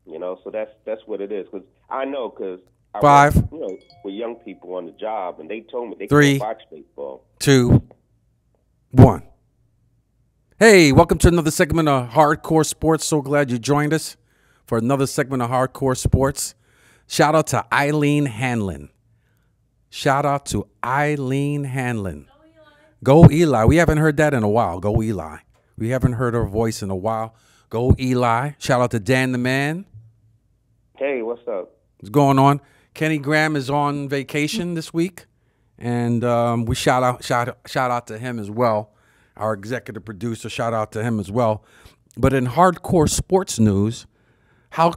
So that's what it is. Because I know, because I work, Five, with young people on the job, and they told me they can't three, watch baseball. 2, 1. Hey, welcome to another segment of Hardcore Sports. So glad you joined us for another segment of Hardcore Sports. Shout out to Eileen Hanlon. Shout out to Eileen Hanlon. Go Eli. We haven't heard that in a while. Go Eli. We haven't heard her voice in a while. Go Eli. Shout out to Dan the Man. Hey, what's up? What's going on? Kenny Graham is on vacation this week, and we shout out to him as well. Our executive producer, shout out to him as well. But in hardcore sports news, how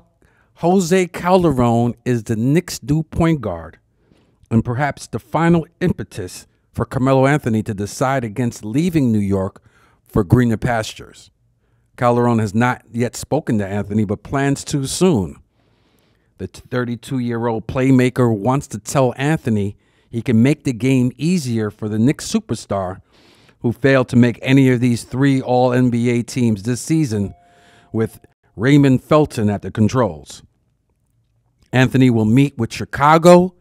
Jose Calderon is the Knicks' new point guard, and perhaps the final impetus for Carmelo Anthony to decide against leaving New York for greener pastures. Calderon has not yet spoken to Anthony, but plans to soon. The 32-year-old playmaker wants to tell Anthony he can make the game easier for the Knicks superstar, who failed to make any of these 3 All-NBA teams this season, with Raymond Felton at the controls. Anthony will meet with Chicago,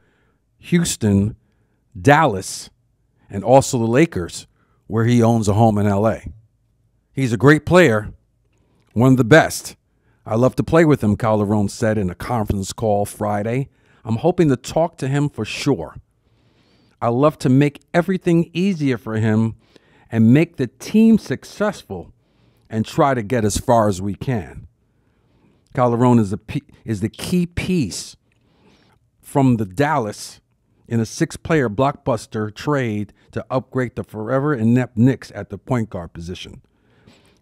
Houston, Dallas, and also the Lakers, where he owns a home in L.A. He's a great player, one of the best. I love to play with him, Calderon said in a conference call Friday. I'm hoping to talk to him for sure. I love to make everything easier for him and make the team successful and try to get as far as we can. Calderon is the key piece from the Dallas in a 6-player blockbuster trade to upgrade the forever inept Knicks at the point guard position.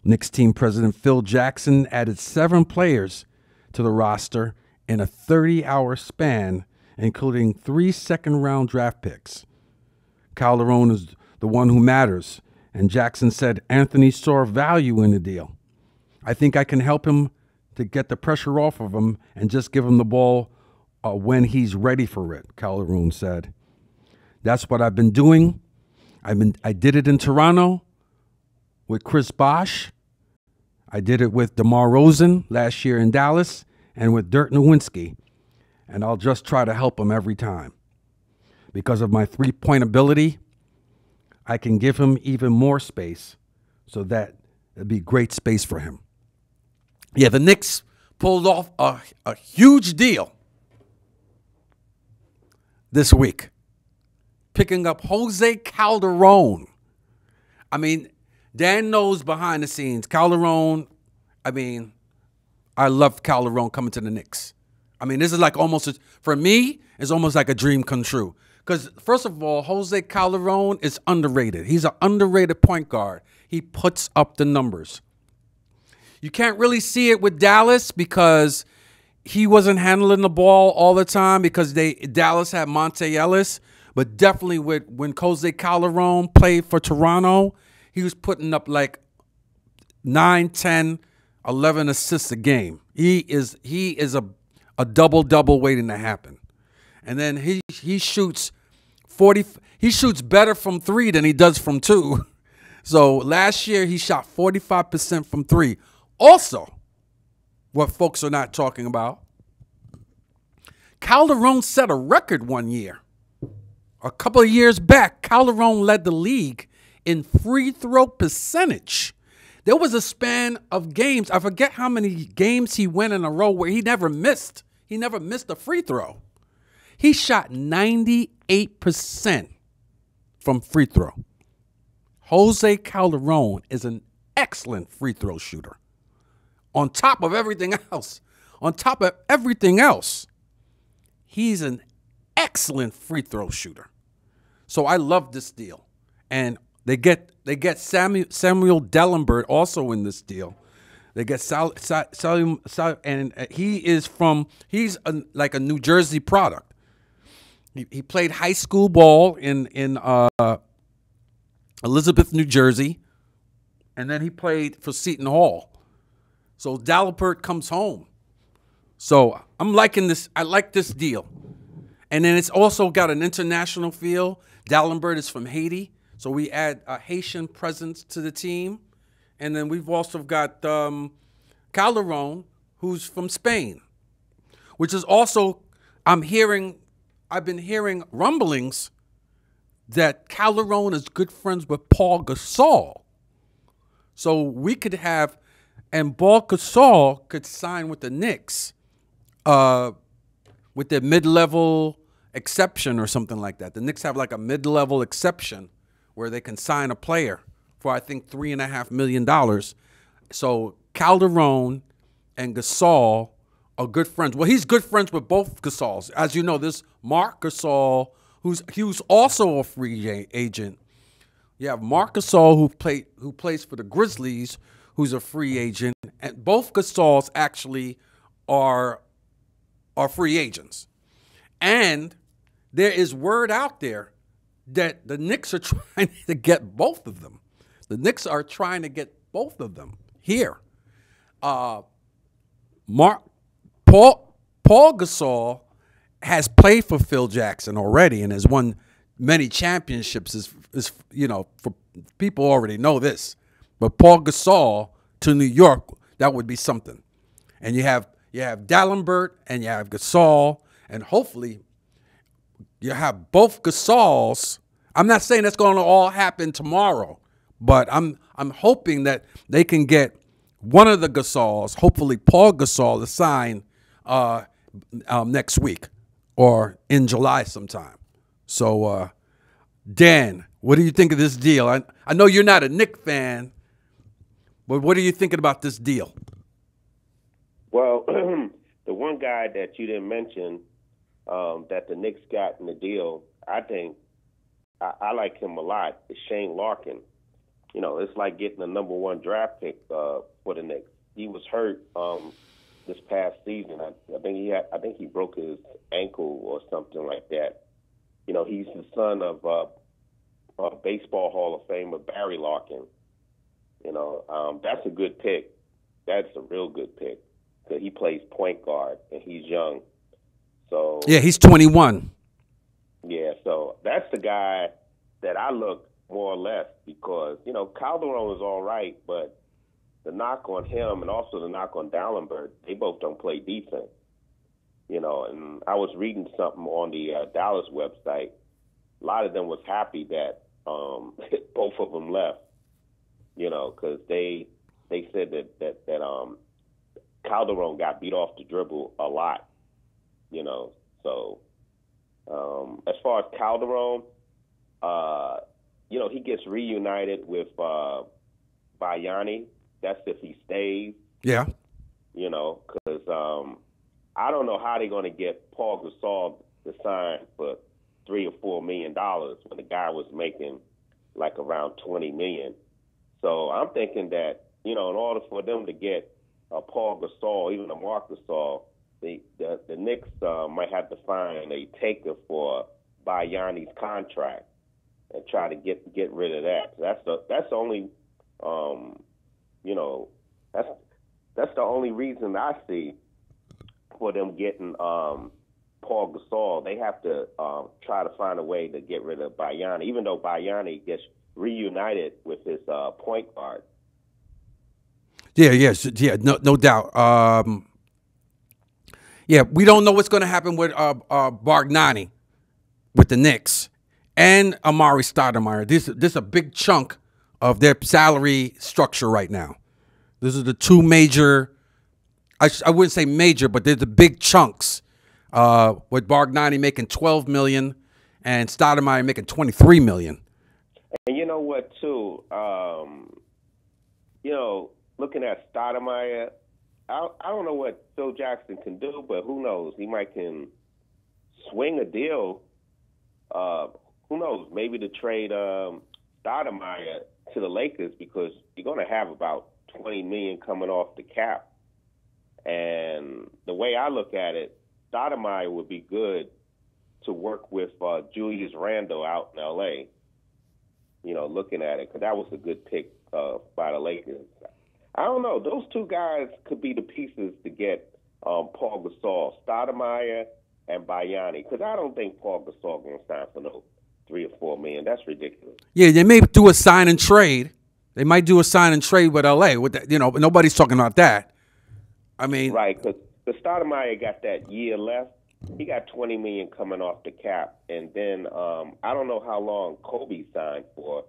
Knicks team president Phil Jackson added 7 players to the roster in a 30-hour span, including 3 second-round draft picks. Calderon is the one who matters, and Jackson said Anthony saw value in the deal. I think I can help him to get the pressure off of him and just give him the ball when he's ready for it, Calderon said. That's what I've been doing. I did it in Toronto with Chris Bosh. I did it with DeMar Rosen last year in Dallas and with Dirk Nowitzki. And I'll just try to help him every time. Because of my 3-point ability, I can give him even more space, so that it'd be great space for him. Yeah, the Knicks pulled off a huge deal this week, picking up Jose Calderon. I mean, Dan knows behind the scenes. Calderon, I love Calderon coming to the Knicks. This is like for me, it's almost like a dream come true. Because, first of all, Jose Calderon is underrated. He's an underrated point guard. He puts up the numbers. You can't really see it with Dallas because he wasn't handling the ball all the time because Dallas had Monte Ellis. But definitely when Jose Calderon played for Toronto, he was putting up like 9, 10, 11 assists a game. He is a double-double waiting to happen. And then he shoots 40. He shoots better from 3 than he does from 2. So last year he shot 45% from 3. Also, what folks are not talking about, Calderon set a record one year. A couple of years back, Calderon led the league in free throw percentage. There was a span of games. I forget how many games he went in a row where he never missed. He never missed a free throw. He shot 98% from free throw. Jose Calderon is an excellent free throw shooter. On top of everything else, he's an excellent free throw shooter. So I love this deal. And they get Samuel Dalembert also in this deal. They get and he's like a New Jersey product. He played high school ball in Elizabeth, New Jersey, and then he played for Seton Hall. So Dalembert comes home. So I'm liking this. I like this deal. And then it's also got an international feel. Dalembert is from Haiti, so we add a Haitian presence to the team. And then we've also got Calderon, who's from Spain. which is also I've been hearing rumblings that Calderon is good friends with Paul Gasol. So we could have, and Paul Gasol could sign with the Knicks with their mid-level exception or something like that. The Knicks have like a mid-level exception where they can sign a player for, I think, $3.5 million. So Calderon and Gasol are good friends. Well, he's good friends with both Gasols. As you know, there's Marc Gasol, who's also a free agent. You have Marc Gasol, who plays for the Grizzlies, who's a free agent, and both Gasols actually are free agents. And there is word out there that the Knicks are trying to get both of them. The Knicks are trying to get both of them here. Paul Gasol has played for Phil Jackson already and has won many championships. Is for people already know this, but Paul Gasol to New York, that would be something. And you have Dalembert and you have Gasol, and hopefully you have both Gasols. I'm not saying that's going to all happen tomorrow, but I'm hoping that they can get one of the Gasols, hopefully Paul Gasol, to sign next week or in July sometime. So, Dan, what do you think of this deal? I know you're not a Knicks fan, but what are you thinking about this deal? Well, the one guy that you didn't mention that the Knicks got in the deal, I think I like him a lot, is Shane Larkin. You know, it's like getting a number 1 draft pick for the Knicks. He was hurt this past season. I think he broke his ankle or something like that. You know, he's the son of Baseball Hall of Famer Barry Larkin. You know, that's a good pick. That's a real good pick because he plays point guard and he's young. So yeah, he's 21. Yeah, so that's the guy that I look more or less because, you know, Calderon is all right, but the knock on him and also the knock on Dalembert, they both don't play defense. You know, and I was reading something on the Dallas website. A lot of them was happy that both of them left, you know, because they said that Calderon got beat off the dribble a lot, you know. So as far as Calderon, you know, he gets reunited with Bayani. That's if he stays. Yeah. You know, because I don't know how they're going to get Paul Gasol to sign for $3 or $4 million when the guy was making like around $20 million. So I'm thinking that, you know, in order for them to get Paul Gasol, even a Marc Gasol, the Knicks might have to find a taker for Bayani's contract and try to get rid of that. That's the only, you know, that's the only reason I see for them getting Paul Gasol. They have to try to find a way to get rid of Bayani, even though Bayani gets reunited with his point guard. Yeah, no doubt. Yeah, we don't know what's going to happen with Bargnani with the Knicks and Amari Stoudemire. This is a big chunk of their salary structure right now. This is the two major, I wouldn't say major, but they're the big chunks. With Bargnani making $12 million and Stoudemire making $23 million. And you know what, too? You know, looking at Stoudemire, I don't know what Phil Jackson can do, but who knows? He might can swing a deal. Who knows? Maybe to trade Stoudemire to the Lakers because you're going to have about $20 million coming off the cap. And the way I look at it, Stoudemire would be good to work with Julius Randle out in L.A., you know, looking at it, because that was a good pick by the Lakers. I don't know. Those two guys could be the pieces to get Paul Gasol, Stoudemire, and Bayani, because I don't think Paul Gasol going to sign for no $3 or $4 million. That's ridiculous. Yeah, they may do a sign and trade. They might do a sign and trade with L.A. With that, you know, but nobody's talking about that. I mean, right? Because the Stoudemire got that year left. He got $20 million coming off the cap, and then I don't know how long Kobe signed for.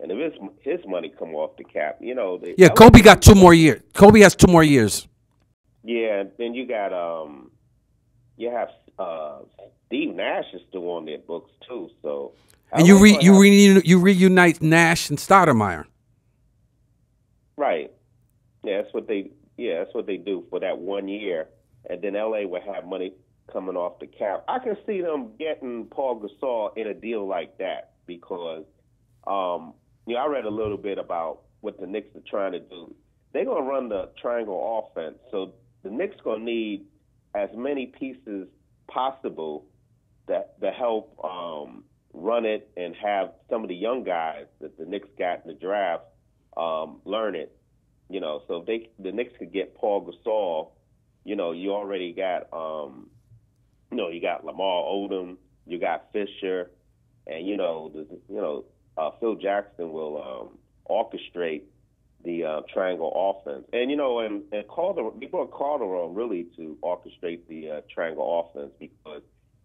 And if his money come off the cap, you know. Kobe got 2 more years. Kobe has 2 more years. Yeah, then you got you have Steve Nash is still on their books too. So and you reunite Nash and Stoudemire. Right. Yeah, that's what they do for that 1 year, and then LA will have money coming off the cap. I can see them getting Paul Gasol in a deal like that because I read a little bit about what the Knicks are trying to do. They're going to run the triangle offense, so the Knicks going to need as many pieces possible that to help run it and have some of the young guys that the Knicks got in the draft learn it. You know, so if the Knicks could get Paul Gasol, you know, you already got you got Lamar Odom, you got Fisher, and Phil Jackson will orchestrate the triangle offense. And and Calderon, we brought Calderon really to orchestrate the triangle offense because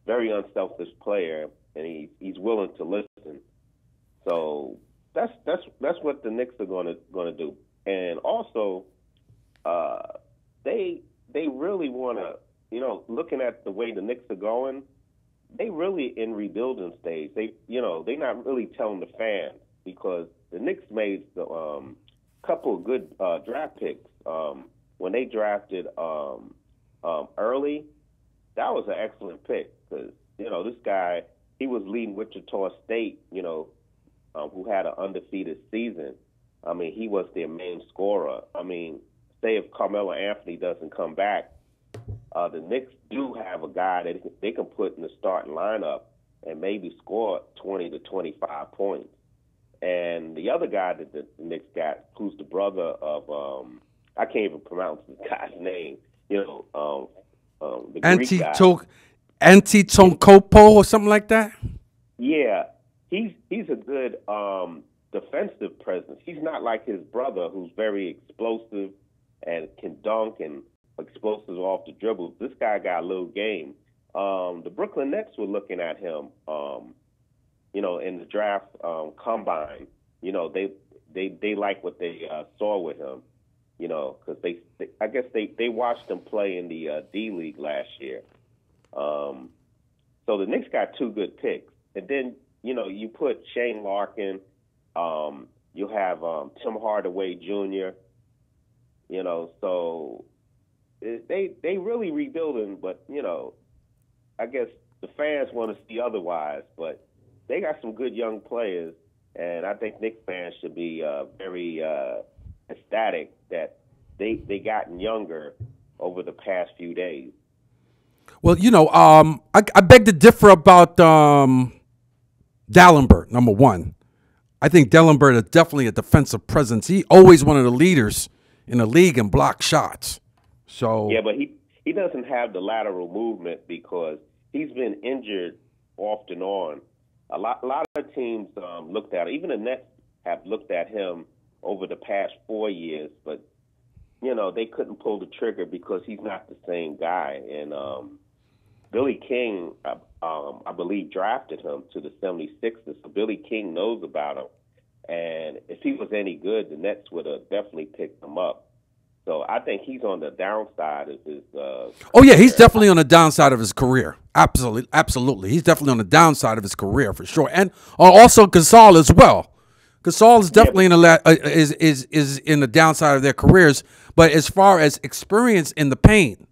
very unselfish player, and he's willing to listen. So that's what the Knicks are going to do. And also, they really want to, looking at the way the Knicks are going, they really in rebuilding stage. They're not really telling the fans because the Knicks made the couple of good draft picks when they drafted early. That was an excellent pick because this guy, he was leading Wichita State, who had an undefeated season. I mean, he was their main scorer. I mean, say if Carmelo Anthony doesn't come back, the Knicks do have a guy that they can put in the starting lineup and maybe score 20 to 25 points. And the other guy that the Knicks got, who's the brother of, I can't even pronounce this guy's name, the Greek guy. Antetokounmpo or something like that? Yeah, he's a good defensive presence. He's not like his brother, who's very explosive and can dunk and explosive off the dribble. This guy got a little game. The Brooklyn Nets were looking at him, in the draft combine. They like what they saw with him, because I guess they watched him play in the D League last year. So the Knicks got 2 good picks, and then you put Shane Larkin. You have Tim Hardaway Jr. So they really rebuilding, but I guess the fans want to see otherwise. But they got some good young players, and I think Knicks fans should be very ecstatic that they gotten younger over the past few days. Well, I beg to differ about Dalembert, number one. I think Dalembert is definitely a defensive presence. He always one of the leaders in the league in block shots. So yeah, but he doesn't have the lateral movement because he's been injured off and on. A lot of teams looked at him. Even the Nets have looked at him over the past 4 years, but they couldn't pull the trigger because he's not the same guy. And Billy King, I believe, drafted him to the 76ers. So Billy King knows about him. And if he was any good, the Nets would have definitely picked him up. So I think he's on the downside of his Oh, yeah, he's definitely on the downside of his career. Absolutely. He's definitely on the downside of his career for sure. And also Gasol as well. Gasol is definitely in the downside of their careers. But as far as experience in the paint,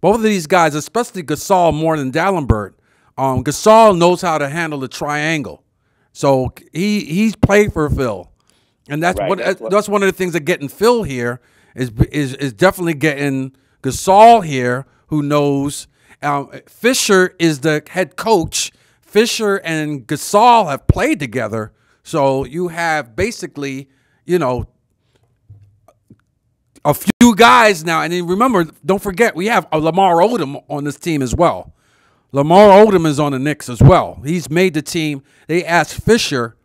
both of these guys, especially Gasol more than Dalembert, Gasol knows how to handle the triangle. So he's played for Phil, and that's that's one of the things that getting Phil here is definitely getting Gasol here, who knows. Fisher is the head coach. Fisher and Gasol have played together, so you have basically a few guys now. And then remember, don't forget, we have Lamar Odom on this team as well. Lamar Odom is on the Knicks as well. He's made the team. They asked Fisher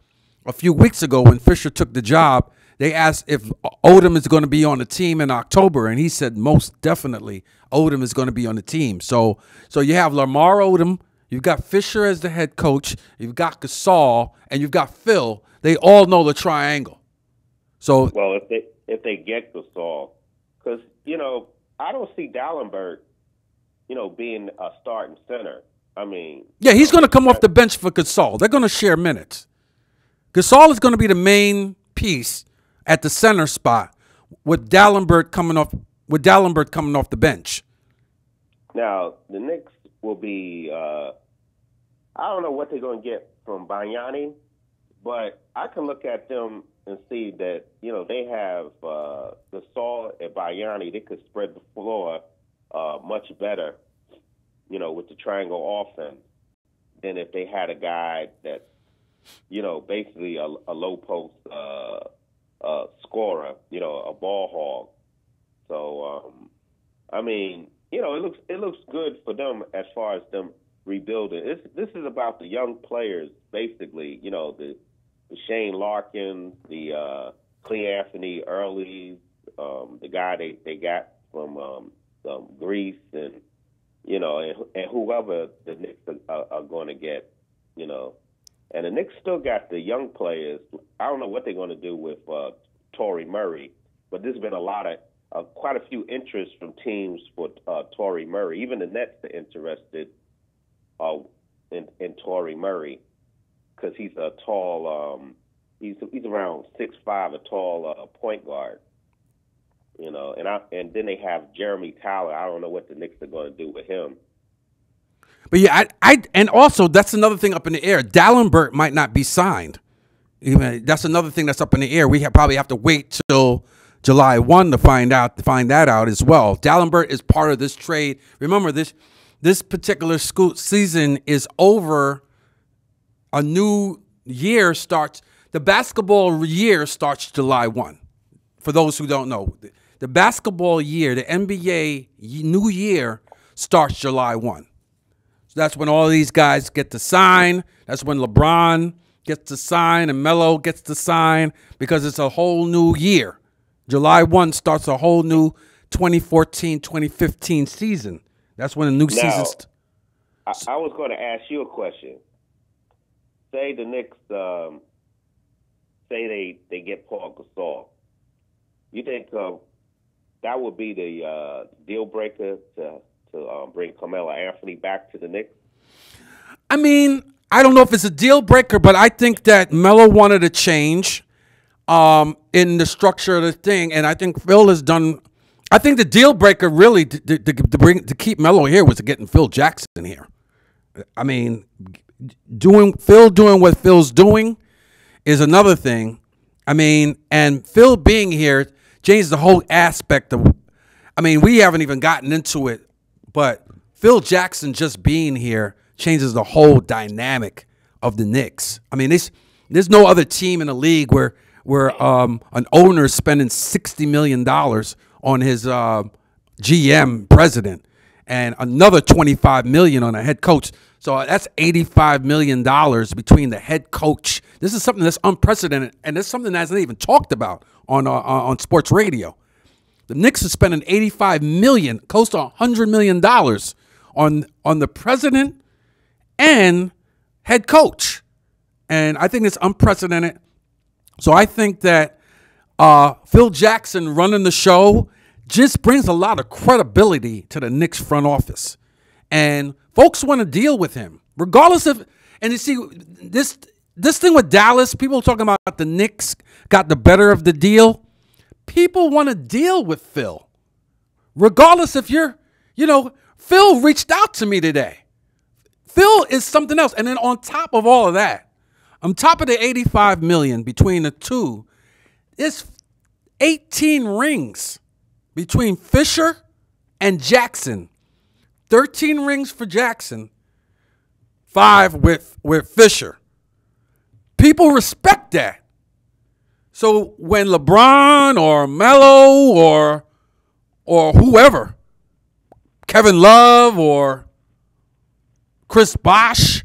a few weeks ago when Fisher took the job. They asked if Odom is going to be on the team in October, and he said most definitely Odom is going to be on the team. So you have Lamar Odom, you've got Fisher as the head coach, you've got Gasol, and you've got Phil. They all know the triangle. So well, if they get Gasol, because I don't see Dalembert, being a starting center. I mean, yeah, he's going to come off the bench for Gasol. They're going to share minutes. Gasol is going to be the main piece at the center spot with Dalembert coming off the bench. Now the Knicks will be. I don't know what they're going to get from Banyani, but I can look at them and see that they have Gasol and Banyani. They could spread the floor much better, with the triangle offense than if they had a guy that, basically a low post scorer, a ball hog. So, I mean, it looks good for them as far as them rebuilding. This is about the young players, basically. The Shane Larkin, the Clee Anthony Early, the guy they got from Greece, and and whoever the Knicks are going to get, And the Knicks still got the young players. I don't know what they're going to do with Torrey Murray, but there's been quite a few interests from teams for Torrey Murray. Even the Nets are interested in Torrey Murray because he's a tall. He's around 6'5", a tall point guard. And then they have Jeremy Tyler. I don't know what the Knicks are going to do with him. But yeah, and also that's another thing up in the air. Dalembert might not be signed. That's another thing that's up in the air. We probably have to wait till July 1 to find that out as well. Dalembert is part of this trade. Remember, this particular school season is over. A new year starts. The basketball year starts July 1. For those who don't know, the basketball year, the NBA new year starts July 1. So that's when all these guys get to sign. That's when LeBron gets to sign and Melo gets to sign because it's a whole new year. July 1 starts a whole new 2014-2015 season. That's when the new season starts. I was going to ask you a question. Say the Knicks, say they get Paul Gasol. You think that would be the deal breaker to bring Carmelo Anthony back to the Knicks? I mean, I don't know if it's a deal breaker, but I think that Melo wanted a change in the structure of the thing, and I think Phil has done. I think the deal breaker really to keep Melo here was getting Phil Jackson here. I mean, doing what Phil's doing is another thing. I mean, and Phil being here changes the whole aspect of. I mean, we haven't even gotten into it, but Phil Jackson just being here changes the whole dynamic of the Knicks. I mean, there's no other team in the league where an owner is spending $60 million on his GM president and another $25 million on a head coach. So that's $85 million between the head coach. This is something that's unprecedented, and it's something that hasn't even talked about on sports radio. The Knicks are spending $85 million, close to $100 million on the president and head coach. And I think it's unprecedented. So I think that Phil Jackson running the show just brings a lot of credibility to the Knicks front office. And folks want to deal with him, regardless of, and you see, this thing with Dallas, people talking about the Knicks got the better of the deal. People want to deal with Phil, regardless if Phil reached out to me today. Phil is something else. And then on top of all of that, on top of the $85 million between the two, it's 18 rings between Fisher and Jackson. 13 rings for Jackson, 5 with Fisher. People respect that. So when LeBron or Melo or whoever, Kevin Love or Chris Bosh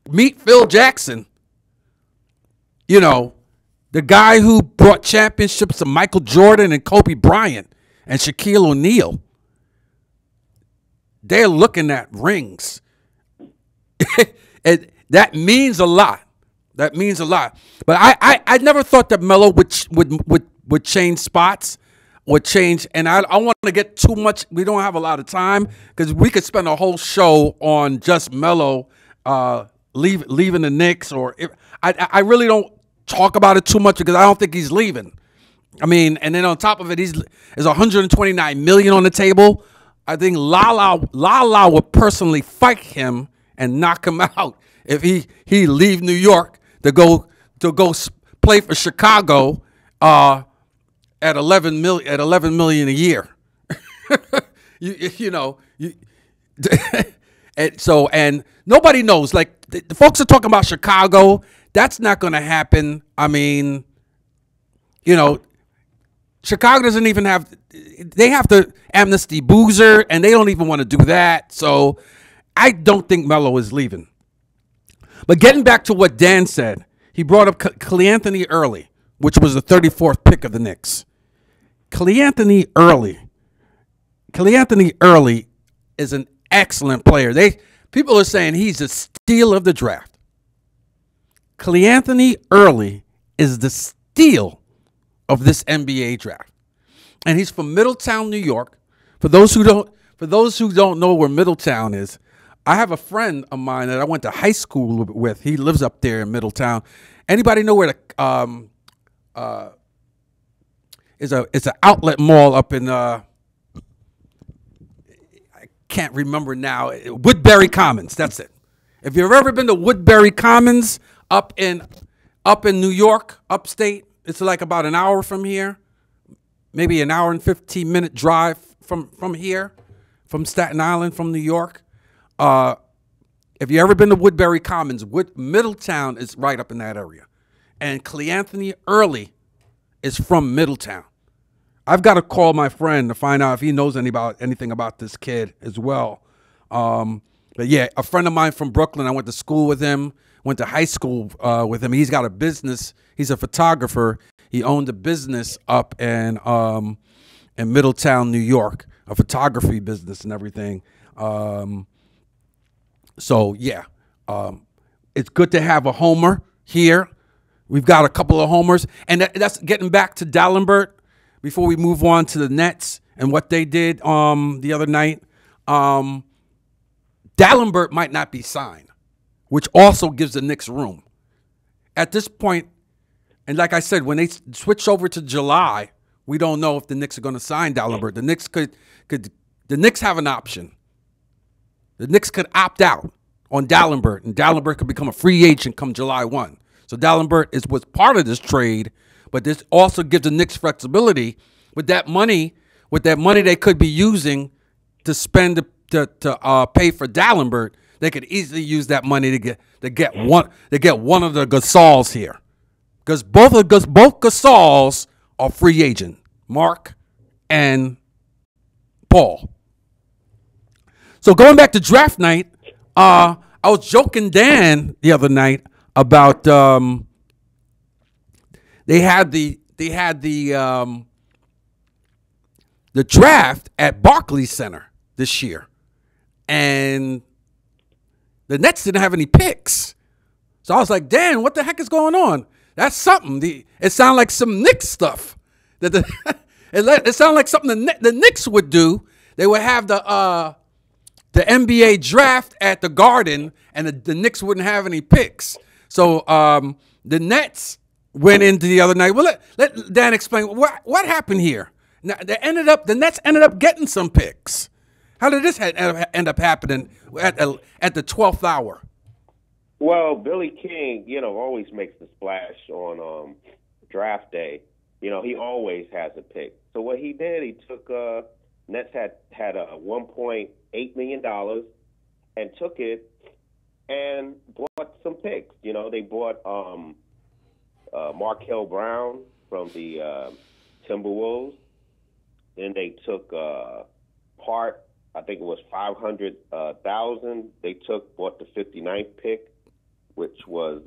meet Phil Jackson, The guy who brought championships to Michael Jordan and Kobe Bryant and Shaquille O'Neal. They're looking at rings. That means a lot. That means a lot. But I never thought that Melo would change spots or change. And I want to get too much. We don't have a lot of time because we could spend a whole show on just Melo leaving the Knicks. I really don't talk about it too much because I don't think he's leaving. I mean, and then on top of it, there's $129 million on the table. I think Lala would personally fight him and knock him out if he leave New York to go play for Chicago at $11 million a year. and nobody knows. Like the folks are talking about Chicago. That's not going to happen. I mean, Chicago doesn't even have. They have to amnesty Boozer, and they don't even want to do that. So I don't think Melo is leaving. But getting back to what Dan said, he brought up Cleanthony Early, which was the 34th pick of the Knicks. Cleanthony Early is an excellent player. People are saying he's a steal of the draft. Cleanthony Early is the steal of this NBA draft. And he's from Middletown, New York. For those who don't know where Middletown is, I have a friend of mine that I went to high school with. He lives up there in Middletown. Anybody know where it's an outlet mall up in I can't remember now. Woodbury Commons. That's it. If you've ever been to Woodbury Commons up in New York, upstate, it's like about an hour from here, maybe an hour and 15-minute drive from here, from Staten Island, from New York. If you've ever been to Woodbury Commons, Middletown is right up in that area. And Cleanthony Early is from Middletown. I've got to call my friend to find out if he knows anything about this kid as well. But yeah, a friend of mine from Brooklyn, I went to school with him, went to high school with him. He's got a business. He's a photographer. He owned a business up in Middletown, New York, a photography business and everything. So yeah, it's good to have a homer here. We've got a couple of homers, and that's getting back to Dalembert before we move on to the Nets and what they did the other night. Dalembert might not be signed, which also gives the Knicks room. At this point, and like I said, when they switch over to July, we don't know if the Knicks are going to sign Dalembert. The Knicks the Knicks have an option. The Knicks could opt out on Dalembert, and Dalembert could become a free agent come July 1. So Dalembert was part of this trade, but this also gives the Knicks flexibility with that money. With that money they could be using to spend to pay for Dalembert, they could easily use that money to get one of the Gasols here, because both Gasols are free agent, Mark and Paul. So going back to draft night, I was joking Dan the other night about they had the draft at Barclays Center this year, and the Nets didn't have any picks. So I was like, Dan, what the heck is going on? That's something. It sounded like some Knicks stuff. It sounded like something the Knicks would do. They would have the NBA draft at the Garden, and the Knicks wouldn't have any picks. So the Nets went into the other night. Well, let Dan explain what happened here. Now the Nets ended up getting some picks. How did this end up happening at the 12th hour? Well, Billy King, always makes the splash on draft day. He always has a pick. So what he did, he took Nets had a $1.8 million and took it and bought some picks. They bought Markel Brown from the Timberwolves. Then they took part, I think it was $500,000. They bought the 59th pick, which was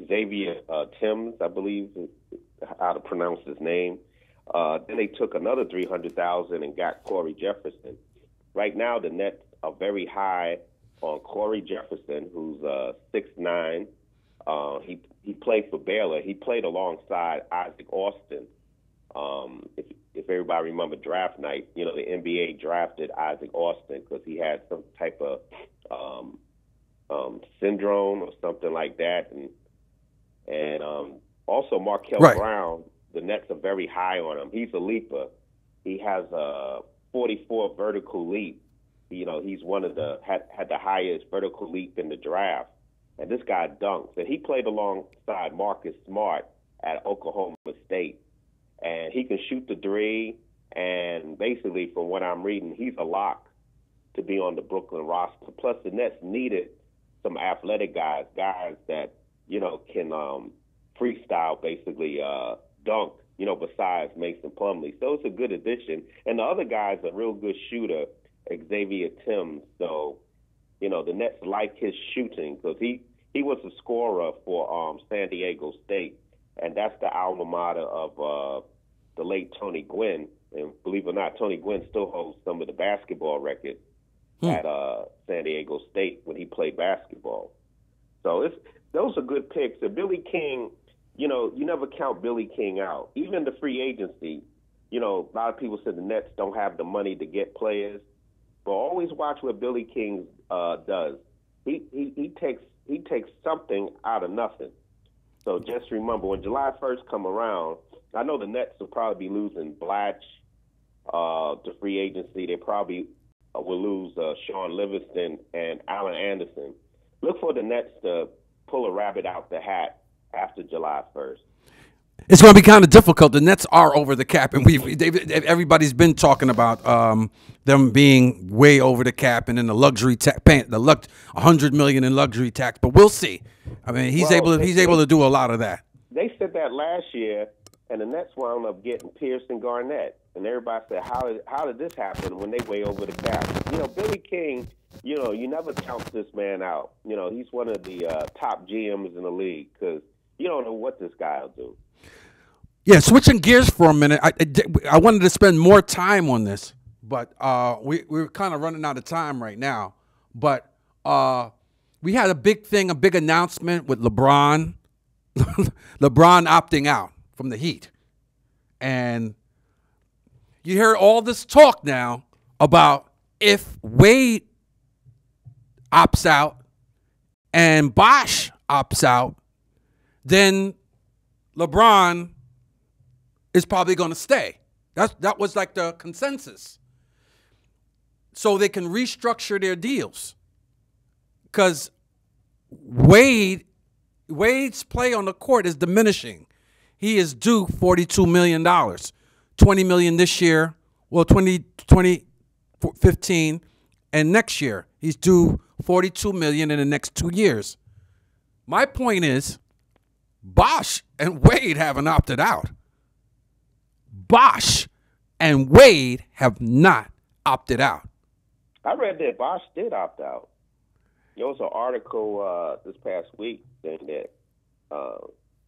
Xavier Timms, I believe is how to pronounce his name. Then they took another $300,000 and got Corey Jefferson. Right now, the Nets are very high on Corey Jefferson, who's 6'9". He played for Baylor. He played alongside Isaac Austin. If everybody remember draft night, the NBA drafted Isaac Austin because he had some type of syndrome or something like that, and also Markel Brown. The Nets are very high on him. He's a leaper. He has a 44 vertical leap. He's one of had the highest vertical leap in the draft. And this guy dunks. And he played alongside Marcus Smart at Oklahoma State. And he can shoot the three. And basically, from what I'm reading, he's a lock to be on the Brooklyn roster. Plus, the Nets needed some athletic guys that, can freestyle, basically dunk, besides Mason Plumlee. So it's a good addition. And the other guy's a real good shooter, Xavier Timms. So, the Nets like his shooting because he was a scorer for San Diego State, and that's the alma mater of the late Tony Gwynn. And believe it or not, Tony Gwynn still holds some of the basketball records at San Diego State when he played basketball. So those are good picks. And Billy King, you never count Billy King out. Even the free agency, a lot of people said the Nets don't have the money to get players. But always watch what Billy King does. He takes something out of nothing. So just remember, when July 1st come around, I know the Nets will probably be losing Blatch to free agency. They probably will lose Sean Livingston and Allen Anderson. Look for the Nets to pull a rabbit out the hat after July 1st. It's going to be kind of difficult. The Nets are over the cap, and everybody's been talking about them being way over the cap, and then the luxury tax, $100 million in luxury tax. But we'll see. I mean, he's able to do a lot of that. They said that last year, and the Nets wound up getting Pierce and Garnett, and everybody said, "How did this happen when they way over the cap?" Billy King. You never count this man out. He's one of the top GMs in the league because you don't know what this guy will do. Yeah, switching gears for a minute, I wanted to spend more time on this, but we're kind of running out of time right now. But we had a big announcement with LeBron, LeBron opting out from the Heat. And you hear all this talk now about if Wade opts out and Bosh opts out, then LeBron is probably going to stay. That was like the consensus. So they can restructure their deals. Because Wade's play on the court is diminishing. He is due $42 million. $20 million this year, 2015, and next year he's due $42 million in the next 2 years. My point is, Bosh and Wade haven't opted out. Bosh and Wade have not opted out. I read that Bosh did opt out. There was an article this past week saying that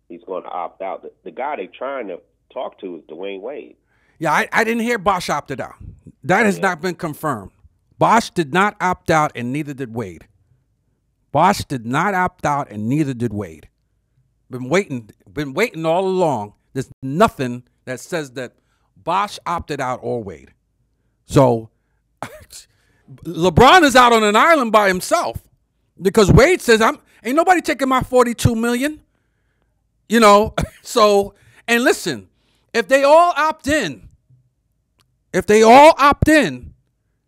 he's going to opt out. The guy they're trying to talk to is Dwayne Wade. Yeah, I didn't hear Bosh opted out. That has not been confirmed. Bosh did not opt out, and neither did Wade. Bosh did not opt out, and neither did Wade. Been waiting all along. There's nothing that says that Bosh opted out or Wade. So LeBron is out on an island by himself because Wade says, ain't nobody taking my $42 million. So, and listen, if they all opt in,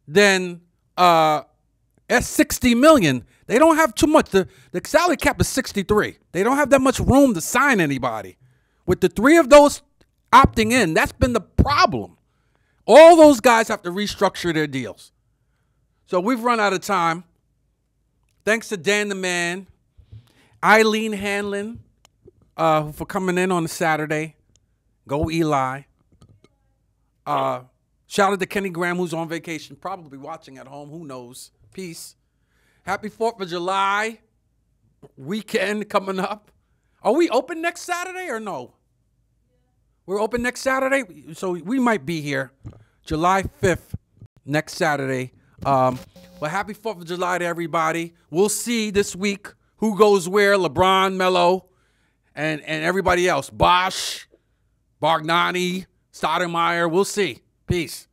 then that's $60 million. They don't have too much. The salary cap is 63. They don't have that much room to sign anybody. With the three of those opting in, that's been the problem. All those guys have to restructure their deals. So we've run out of time. Thanks to Dan the Man, Eileen Hanlon for coming in on a Saturday. Go Eli. Shout out to Kenny Graham, who's on vacation, probably watching at home. Who knows? Peace. Happy 4th of July weekend coming up. Are we open next Saturday or no? We're open next Saturday, so we might be here July 5th next Saturday. Well, happy 4th of July to everybody. We'll see this week who goes where, LeBron, Melo, and everybody else. Bosch, Bargnani, Stoudemire. We'll see. Peace.